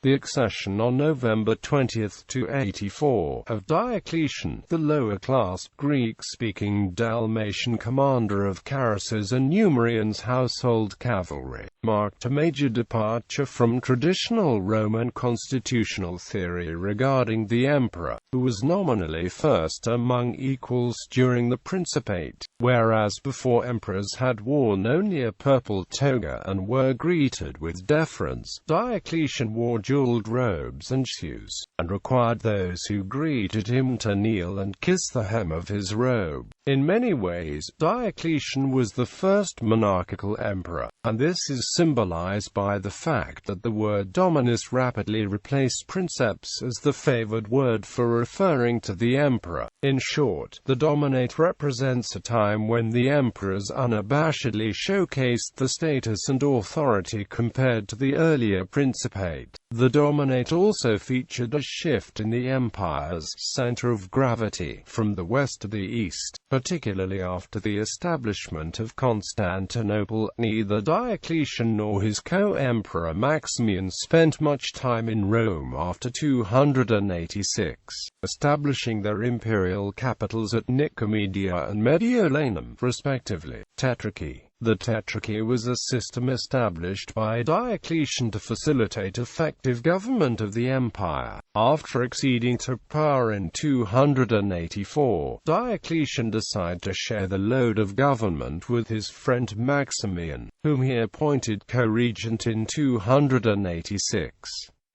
The accession on November 20 to 84 of Diocletian, the lower-class, Greek-speaking Dalmatian commander of Carus's and Numerian's household cavalry, marked a major departure from traditional Roman constitutional theory regarding the emperor, who was nominally first among equals during the Principate, whereas before emperors had worn only a purple toga and were greeted with deference. Diocletian wore jeweled robes and shoes, and required those who greeted him to kneel and kiss the hem of his robe. In many ways, Diocletian was the first monarchical emperor, and this is symbolized by the fact that the word dominus rapidly replaced princeps as the favored word for referring to the emperor. In short, the dominate represents a time when the emperors unabashedly showcased the status and authority compared to the earlier principate. The dominate also featured a shift in the empire's center of gravity from the west to the east, particularly after the establishment of Constantinople. Neither Diocletian nor his co-emperor Maximian spent much time in Rome after 286, establishing their imperial capitals at Nicomedia and Mediolanum, respectively. Tetrarchy. The Tetrarchy was a system established by Diocletian to facilitate effective government of the empire. After acceding to power in 284, Diocletian decided to share the load of government with his friend Maximian, whom he appointed co-regent in 286.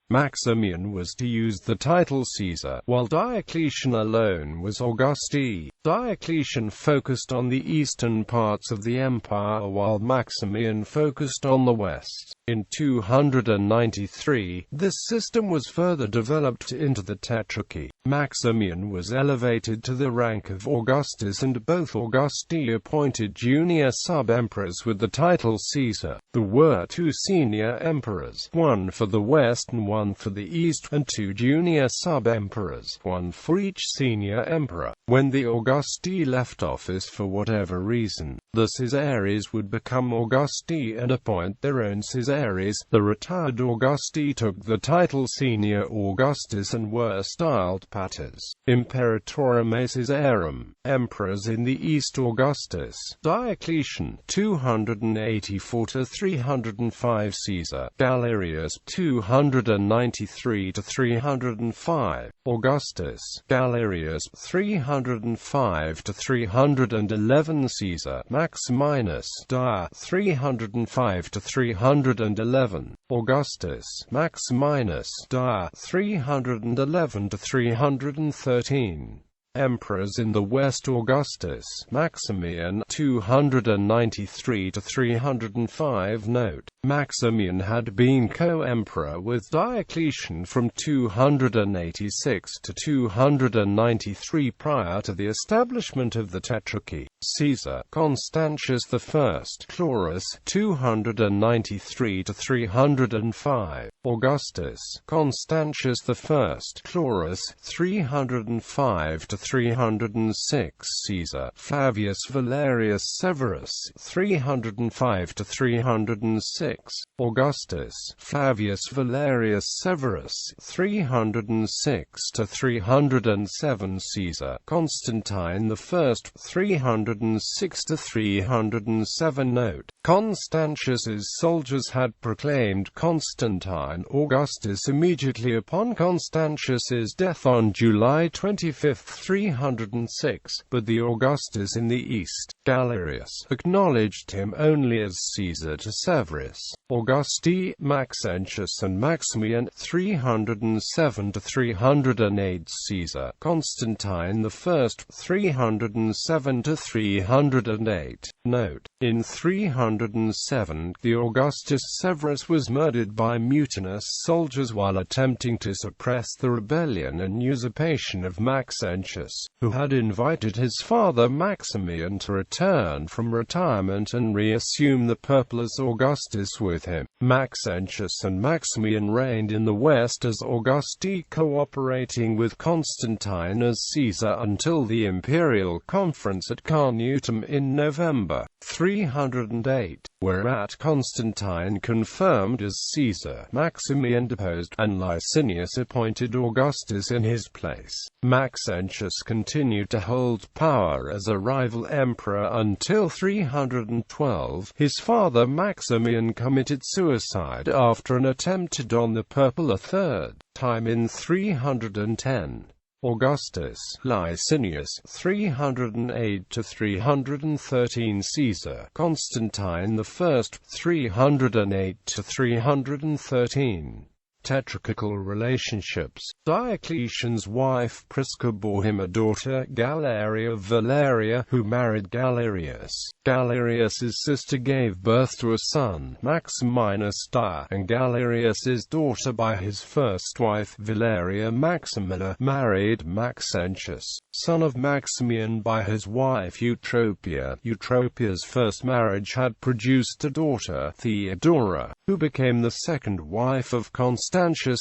Maximian was to use the title Caesar, while Diocletian alone was Augusti. Diocletian focused on the eastern parts of the empire while Maximian focused on the west. In 293, this system was further developed into the Tetrarchy. Maximian was elevated to the rank of Augustus, and both Augusti appointed junior sub-emperors with the title Caesar. There were two senior emperors, one for the west and one for the east, and two junior sub-emperors, one for each senior emperor. When the Augusti left office for whatever reason, the Caesares would become Augusti and appoint their own Caesares. The retired Augusti took the title Senior Augustus and were styled paters, Imperatorem Caesarum, emperors in the east Augustus, Diocletian, 284–305 Caesar, Galerius, 293–305, Augustus, Galerius, 305–311 Caesar, Maximinus, Dia, 305–311, Augustus, Maximinus, Dia, 311–313. Emperors in the West: Augustus, Maximian, 293–305. Note: Maximian had been co-emperor with Diocletian from 286 to 293 prior to the establishment of the Tetrarchy. Caesar: Constantius I, Chlorus, 293–305. Augustus: Constantius I, Chlorus, 305–306. Caesar: Flavius Valerius Severus, 305–306. Augustus: Flavius Valerius Severus, 306–307. Caesar: Constantine I, 306–307. Note: Constantius's soldiers had proclaimed Constantine Augustus immediately upon Constantius's death on July 25, 306, but the Augustus in the east, Galerius, acknowledged him only as Caesar to Severus. Augusti, Maxentius and Maximian, 307–308. Caesar: Constantine I, 307–308. Note: in 307, the Augustus Severus was murdered by mutinous soldiers while attempting to suppress the rebellion and usurpation of Maxentius, who had invited his father Maximian to return from retirement and reassume the purple as Augustus Augustus with him. Maxentius and Maximian reigned in the west as Augusti, cooperating with Constantine as Caesar until the imperial conference at Carnuntum in November 308, whereat Constantine confirmed as Caesar, Maximian deposed, and Licinius appointed Augustus in his place. Maxentius continued to hold power as a rival emperor until 312. His father Maximian committed suicide after an attempt on the purple a third time in 310. Augustus, Licinius, 308–313 Caesar, Constantine I, 308–313. Tetrarchal relationships. Diocletian's wife Prisca bore him a daughter, Galeria Valeria, who married Galerius. Galerius's sister gave birth to a son, Maximinus Dia, and Galerius's daughter by his first wife, Valeria Maximilla, married Maxentius, son of Maximian, by his wife Eutropia. Eutropia's first marriage had produced a daughter, Theodora, who became the second wife of Constantius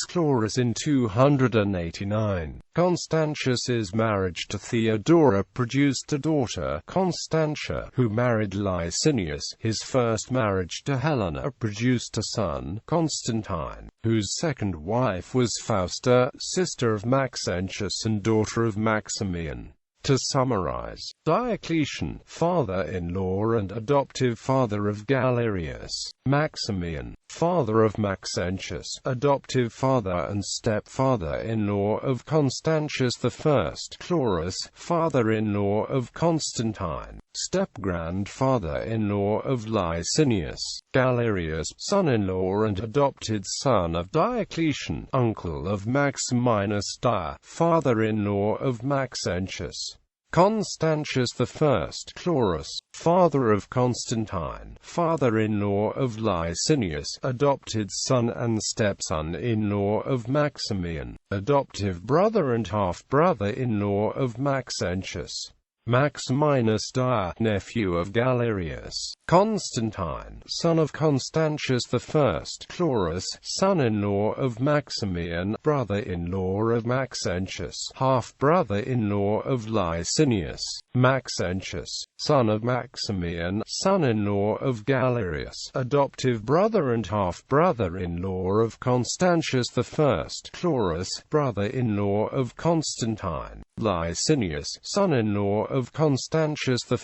Chlorus in 289. Constantius's marriage to Theodora produced a daughter, Constantia, who married Licinius. His first marriage to Helena produced a son, Constantine, whose second wife was Fausta, sister of Maxentius and daughter of Maximian. To summarize, Diocletian, father-in-law and adoptive father of Galerius; Maximian, father of Maxentius, adoptive father and stepfather-in-law of Constantius I; Chlorus, father-in-law of Constantine, step-grandfather-in-law of Licinius; Galerius, son-in-law and adopted son of Diocletian, uncle of Maximinus Dia, father-in-law of Maxentius; Constantius I; Chlorus, father of Constantine, father-in-law of Licinius, adopted son and stepson-in-law of Maximian, adoptive brother and half-brother-in-law of Maxentius; Maximinus Dia, nephew of Galerius; Constantine, son of Constantius I; Chlorus, son-in-law of Maximian, brother-in-law of Maxentius, half-brother-in-law of Licinius; Maxentius, son of Maximian, son-in-law of Galerius, adoptive brother and half-brother-in-law of Constantius I; Chlorus, brother-in-law of Constantine; Licinius, son-in-law of Constantius I;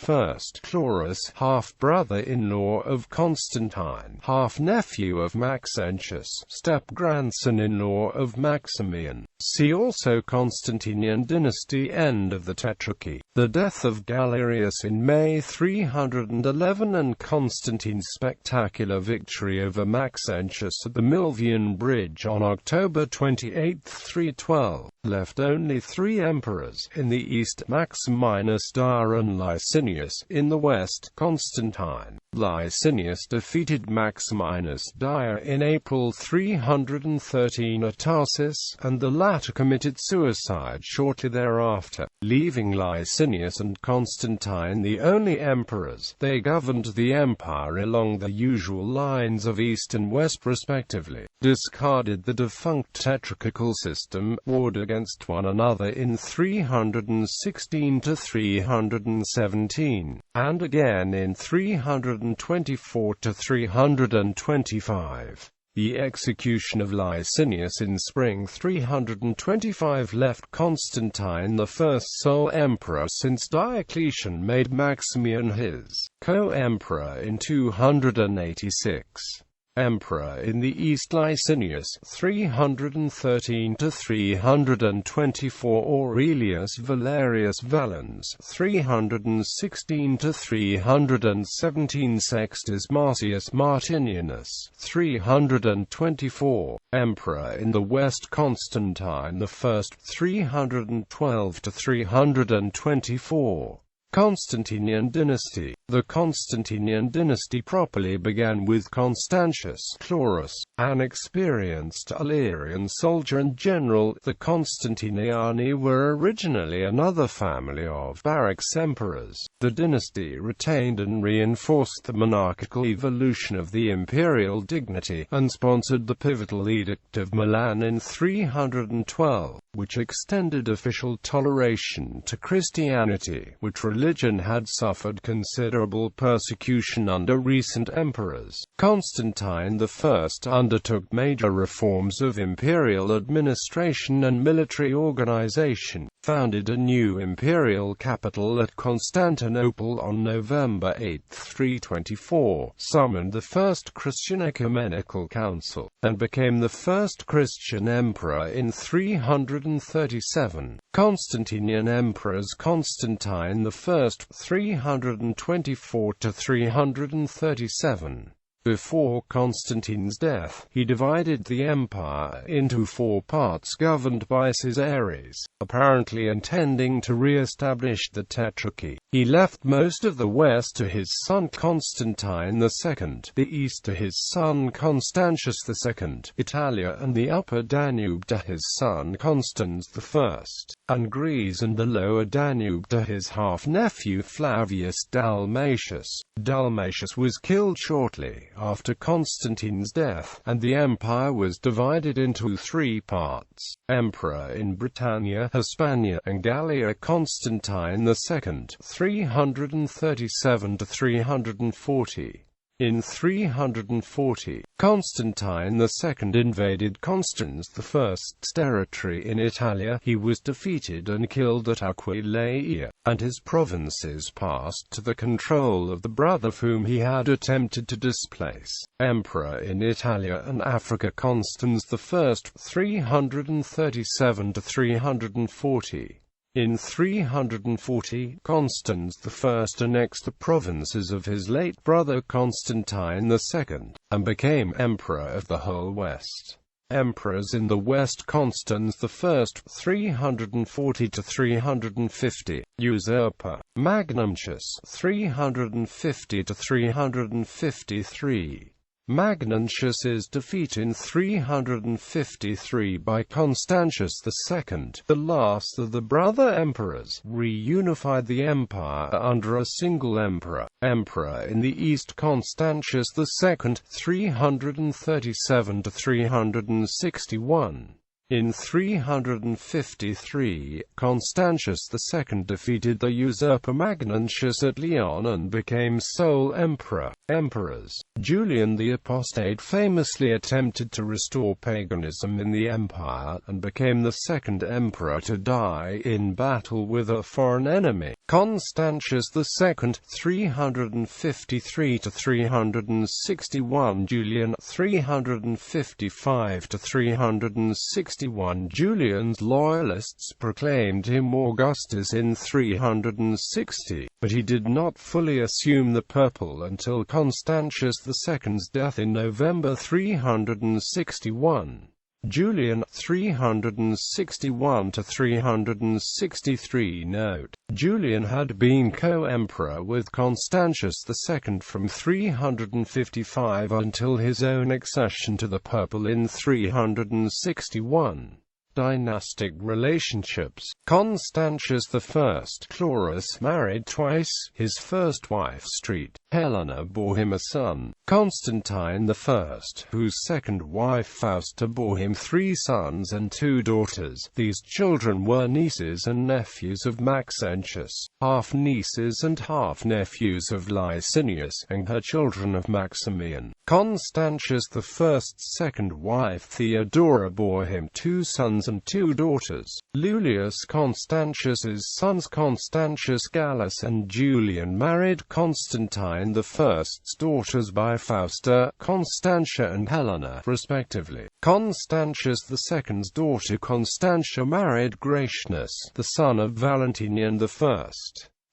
Chlorus, half-brother-in-law of Constantine, half-nephew of Maxentius, step-grandson-in-law of Maximian. See also Constantinian dynasty. End of the Tetrarchy. The death of Galerius in May 311 and Constantine's spectacular victory over Maxentius at the Milvian Bridge on October 28, 312, left only three emperors: in the east, Maximinus Dia and Licinius; in the west, Constantine. Licinius defeated Maximinus Dia in April 313 at Tarsus, and the latter committed suicide shortly thereafter, leaving Licinius and Constantine the only emperors. They governed the empire along the usual lines of east and west respectively, discarded the defunct tetrarchal system, warred against one another in 316–317, and again in 324–325. The execution of Licinius in spring 325 left Constantine the first sole emperor since Diocletian made Maximian his co-emperor in 286. Emperor in the East Licinius, 313–324 Aurelius Valerius Valens, 316–317 Sextus Marcius Martinianus, 324. Emperor in the West Constantine I, 312–324. Constantinian dynasty. The Constantinian dynasty properly began with Constantius Chlorus, an experienced Illyrian soldier and general. The Constantiniani were originally another family of barracks emperors. The dynasty retained and reinforced the monarchical evolution of the imperial dignity, and sponsored the pivotal Edict of Milan in 312, which extended official toleration to Christianity, which religion had suffered considerable persecution under recent emperors. Constantine I undertook major reforms of imperial administration and military organization, founded a new imperial capital at Constantinople on November 8, 324, summoned the First Christian Ecumenical Council, and became the first Christian emperor in 337. Constantinian emperors: Constantine I, 324–337. Before Constantine's death, he divided the empire into 4 parts governed by Caesares, apparently intending to re-establish the Tetrarchy. He left most of the west to his son Constantine II, the east to his son Constantius II, Italia and the upper Danube to his son Constans I, and Greece and the lower Danube to his half-nephew Flavius Dalmatius. Dalmatius was killed shortly after Constantine's death, and the empire was divided into 3 parts. Emperor in Britannia, Hispania, and Gallia: Constantine II, 337–340. In 340, Constantine II invaded Constans I's territory in Italia. He was defeated and killed at Aquileia, and his provinces passed to the control of the brother whom he had attempted to displace. Emperor in Italia and Africa: Constans I, 337–340. In 340, Constans I annexed the provinces of his late brother Constantine II, and became emperor of the whole West. Emperors in the West: Constans I, 340–350. Usurper: Magnentius, 350–353. Magnentius's defeat in 353 by Constantius II, the last of the brother emperors, reunified the empire under a single emperor. Emperor in the East: Constantius II, 337–361. In 353, Constantius II defeated the usurper Magnentius at Lyon and became sole emperor. Emperors: Julian the Apostate famously attempted to restore paganism in the empire, and became the second emperor to die in battle with a foreign enemy. Constantius II, 353–361. Julian, 355–361. Julian's loyalists proclaimed him Augustus in 360, but he did not fully assume the purple until Constantius II's death in November 361. Julian, 361–363. Note: Julian had been co-emperor with Constantius II from 355 until his own accession to the purple in 361. Dynastic relationships. Constantius I Chlorus married twice. His first wife, Street Helena, bore him a son, Constantine I, whose second wife, Fausta, bore him 3 sons and 2 daughters. These children were nieces and nephews of Maxentius, half-nieces and half-nephews of Licinius, and her children of Maximian. Constantius I's second wife, Theodora, bore him 2 sons and 2 daughters. Lulius Constantius's sons Constantius Gallus and Julian married Constantine I's daughters by Fausta, Constantia and Helena, respectively. Constantius II's daughter Constantia married Gratianus, the son of Valentinian I.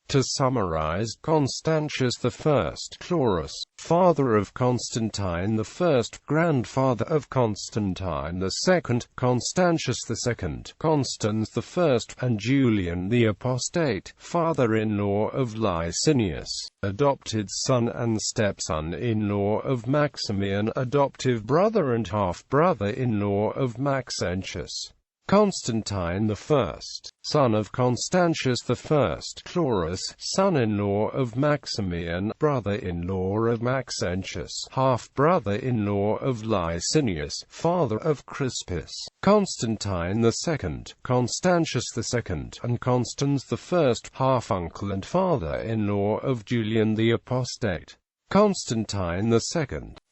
To summarize, Constantius I, Carus, father of Constantine I, grandfather of Constantine II, Constantius II, Constans I, and Julian the Apostate, father-in-law of Licinius, adopted son and stepson-in-law of Maximian, adoptive brother and half-brother-in-law of Maxentius. Constantine I, son of Constantius I, Carus, son-in-law of Maximian, brother-in-law of Maxentius, half-brother-in-law of Licinius, father of Crispus. Constantine II, Constantius II, and Constans I, half-uncle and father-in-law of Julian the Apostate. Constantine II,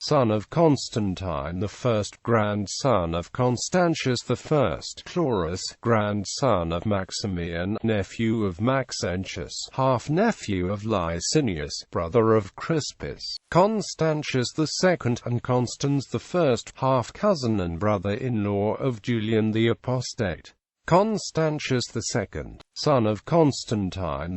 son of Constantine I, grandson of Constantius I, Carus, grandson of Maximian, nephew of Maxentius, half-nephew of Licinius, brother of Crispus. Constantius II, and Constans I, half-cousin and brother-in-law of Julian the Apostate. Constantius II, son of Constantine I,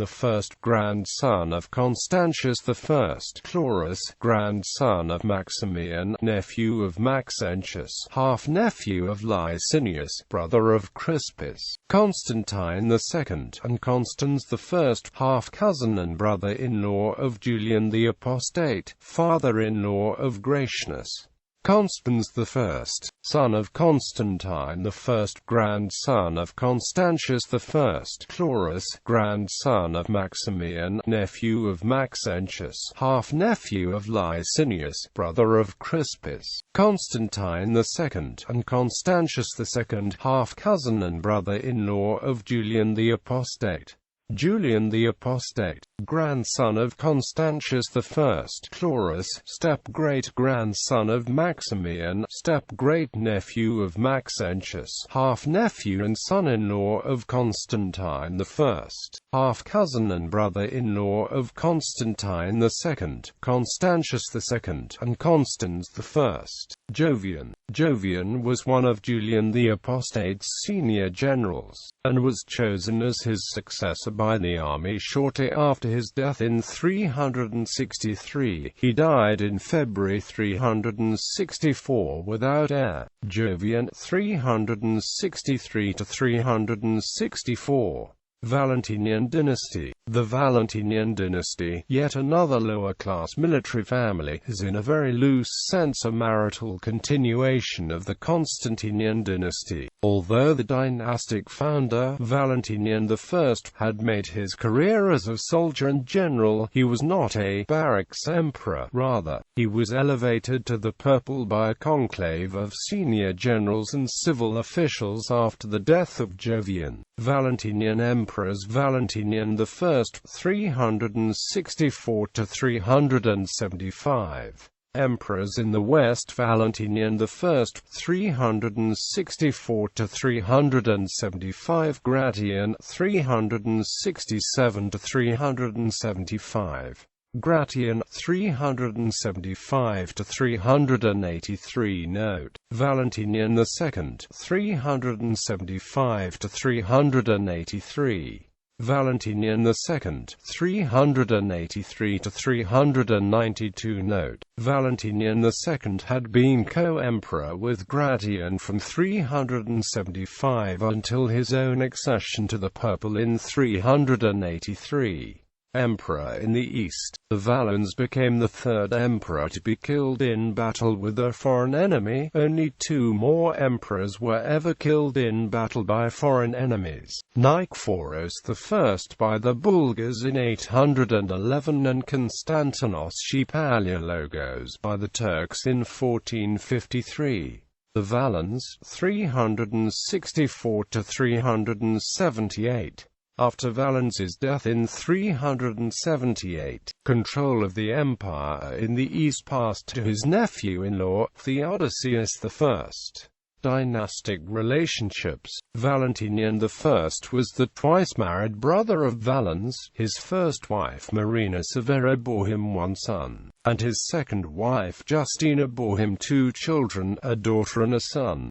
grandson of Constantius I, Carus, grandson of Maximian, nephew of Maxentius, half-nephew of Licinius, brother of Crispus. Constantine II, and Constans I, half-cousin and brother-in-law of Julian the Apostate, father-in-law of Gratianus. Constans I, son of Constantine I, grandson of Constantius I, Carus, grandson of Maximian, nephew of Maxentius, half-nephew of Licinius, brother of Crispus. Constantine II, and Constantius II, half-cousin and brother-in-law of Julian the Apostate. Julian the Apostate, grandson of Constantius I, Carus, step-great-grandson of Maximian, step-great-nephew of Maxentius, half-nephew and son-in-law of Constantine I, half-cousin and brother-in-law of Constantine II, Constantius II, and Constans I. Jovian. Jovian was one of Julian the Apostate's senior generals, and was chosen as his successor by the army shortly after his death in 363. He died in February 364 without heir. Jovian 363–364. Valentinian dynasty. The Valentinian dynasty, yet another lower-class military family, is in a very loose sense a marital continuation of the Constantinian dynasty. Although the dynastic founder, Valentinian I, had made his career as a soldier and general, he was not a barracks emperor. Rather, he was elevated to the purple by a conclave of senior generals and civil officials after the death of Jovian. Valentinian emperors: Valentinian I, 364–375. Emperors in the West: Valentinian I, 364–375. Gratian, 367–375. Gratian, 375–383. Note: Valentinian II, 375–383. Valentinian II, 383–392. Note: Valentinian II had been co-emperor with Gratian from 375 until his own accession to the purple in 383. Emperor in the East. The Valens became the third emperor to be killed in battle with a foreign enemy. Only two more emperors were ever killed in battle by foreign enemies: Nikephoros I by the Bulgars in 811 and Konstantinos Palaiologos by the Turks in 1453. The Valens, 364–378. After Valens's death in 378, control of the empire in the east passed to his nephew-in-law, Theodosius I. Dynastic relationships. Valentinian I was the twice-married brother of Valens. His first wife Marina Severa bore him one son, and his second wife Justina bore him two children, a daughter and a son.